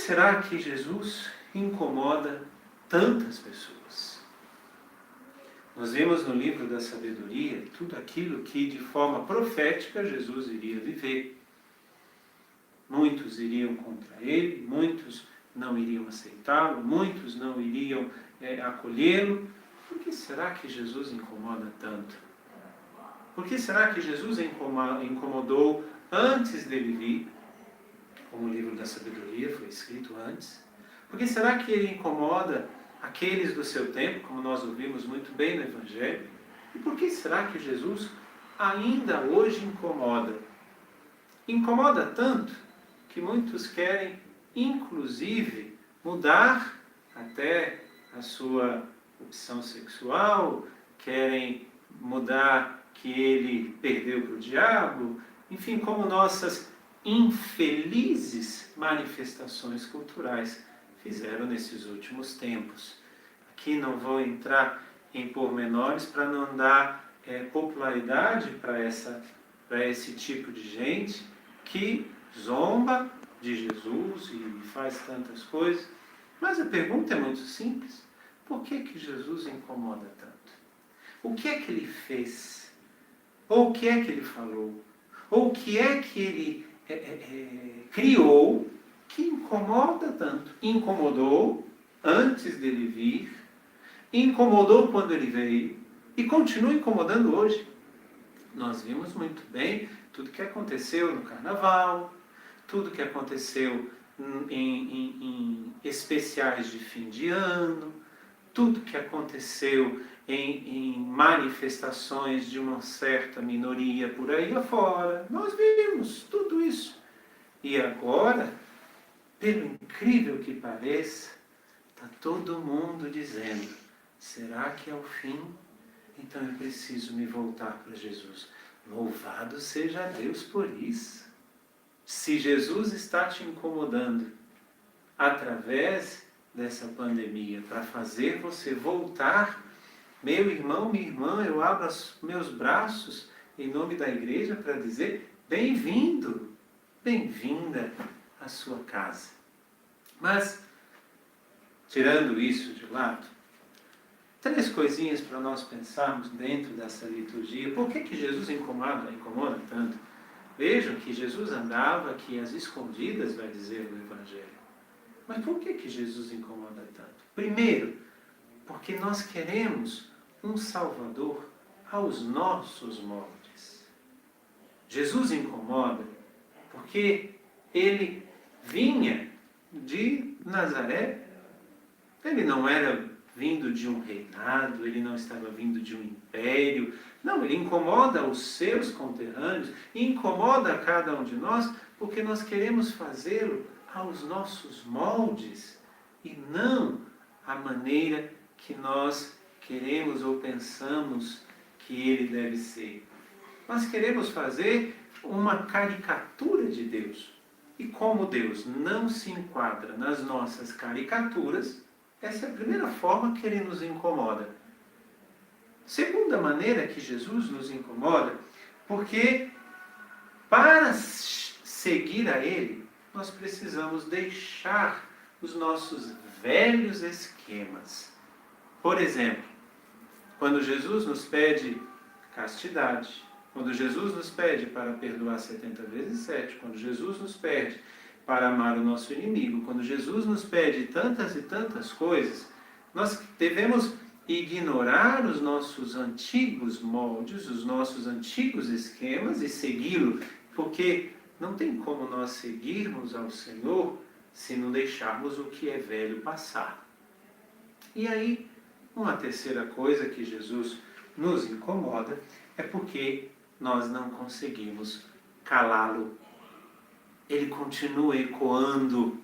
será que Jesus incomoda tantas pessoas? Nós vemos no livro da sabedoria tudo aquilo que de forma profética Jesus iria viver. Muitos iriam contra ele, muitos não iriam aceitá-lo, muitos não iriam acolhê-lo. Por que será que Jesus incomoda tanto? Por que será que Jesus incomodou antes dele vir? Como o livro da sabedoria foi escrito antes. Por que será que ele incomoda aqueles do seu tempo, como nós ouvimos muito bem no Evangelho? E por que será que Jesus ainda hoje incomoda? Incomoda tanto que muitos querem, inclusive, mudar até a sua opção sexual, querem mudar que ele perdeu para o diabo, enfim, como nossas infelizes manifestações culturais fizeram nesses últimos tempos. Aqui não vou entrar em pormenores para não dar popularidade para esse tipo de gente que zomba de Jesus e faz tantas coisas. Mas a pergunta é muito simples. Por que Jesus incomoda tanto? O que é que ele fez? Ou o que é que ele falou? Ou o que é que ele criou que incomoda tanto? Incomodou antes dele vir, incomodou quando ele veio e continua incomodando hoje. Nós vimos muito bem tudo que aconteceu no Carnaval, tudo que aconteceu em especiais de fim de ano, tudo que aconteceu em manifestações de uma certa minoria por aí afora. Nós vimos tudo isso. E agora, pelo incrível que pareça, está todo mundo dizendo, será que é o fim? Então eu preciso me voltar para Jesus. Louvado seja Deus por isso. Se Jesus está te incomodando através dessa pandemia para fazer você voltar, meu irmão, minha irmã, eu abro os meus braços em nome da igreja para dizer bem-vindo, bem-vinda à sua casa. Mas, tirando isso de lado, 3 coisinhas para nós pensarmos dentro dessa liturgia. Por que Jesus incomoda tanto? Vejam que Jesus andava aqui às escondidas, vai dizer no Evangelho. Mas por que Jesus incomoda tanto? Primeiro, porque nós queremos um Salvador aos nossos moldes. Jesus incomoda porque ele vinha de Nazaré. Ele não era vindo de um reinado, ele não estava vindo de um império. Não, ele incomoda os seus conterrâneos, incomoda a cada um de nós, porque nós queremos fazê-lo aos nossos moldes e não à maneira que nós queremos ou pensamos que ele deve ser. Nós queremos fazer uma caricatura de Deus. E como Deus não se enquadra nas nossas caricaturas, essa é a primeira forma que ele nos incomoda. Segunda maneira que Jesus nos incomoda, porque para seguir a ele, nós precisamos deixar os nossos velhos esquemas. Por exemplo, quando Jesus nos pede castidade, quando Jesus nos pede para perdoar 70 vezes 7, quando Jesus nos pede para amar o nosso inimigo, quando Jesus nos pede tantas e tantas coisas, nós devemos ignorar os nossos antigos moldes, os nossos antigos esquemas e segui-lo, porque não tem como nós seguirmos ao Senhor se não deixarmos o que é velho passar. E aí, uma terceira coisa que Jesus nos incomoda é porque nós não conseguimos calá-lo. Ele continua ecoando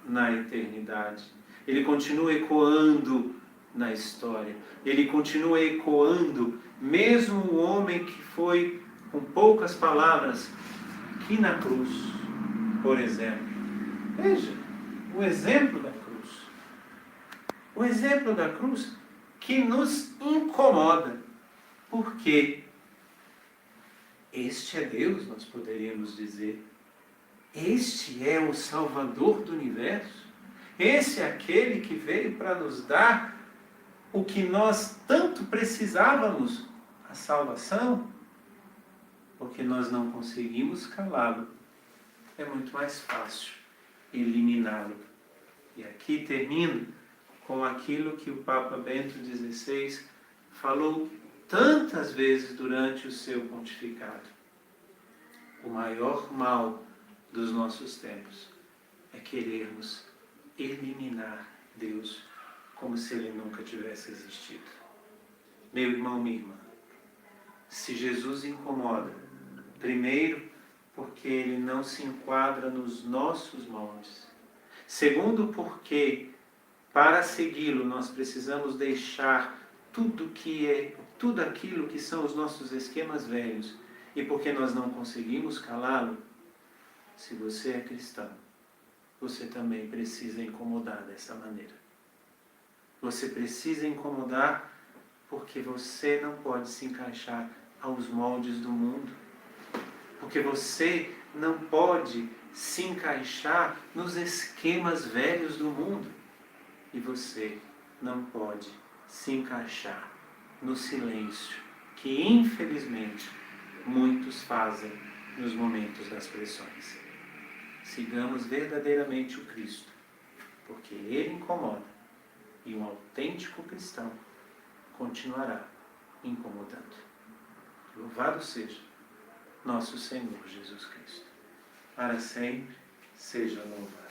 na eternidade. Ele continua ecoando na história. Ele continua ecoando, mesmo o homem que foi, com poucas palavras, aqui na cruz, por exemplo. Veja, o exemplo da cruz. O exemplo da cruz que nos incomoda. Porque este é Deus, nós poderíamos dizer. Este é o Salvador do universo? Esse é aquele que veio para nos dar o que nós tanto precisávamos, a salvação? Porque nós não conseguimos calá-lo. É muito mais fácil eliminá-lo. E aqui termino com aquilo que o Papa Bento XVI falou tantas vezes durante o seu pontificado. O maior mal dos nossos tempos é querermos eliminar Deus como se Ele nunca tivesse existido. Meu irmão, minha irmã, se Jesus incomoda, primeiro, porque Ele não se enquadra nos nossos moldes. Segundo, porque para segui-lo nós precisamos deixar tudo aquilo que são os nossos esquemas velhos. E porque nós não conseguimos calá-lo, se você é cristão, você também precisa incomodar dessa maneira. Você precisa incomodar porque você não pode se encaixar aos moldes do mundo. Porque você não pode se encaixar nos esquemas velhos do mundo. E você não pode se encaixar no silêncio que, infelizmente, muitos fazem nos momentos das pressões. Sigamos verdadeiramente o Cristo, porque Ele incomoda e um autêntico cristão continuará incomodando. Louvado seja nosso Senhor Jesus Cristo. Para sempre seja louvado.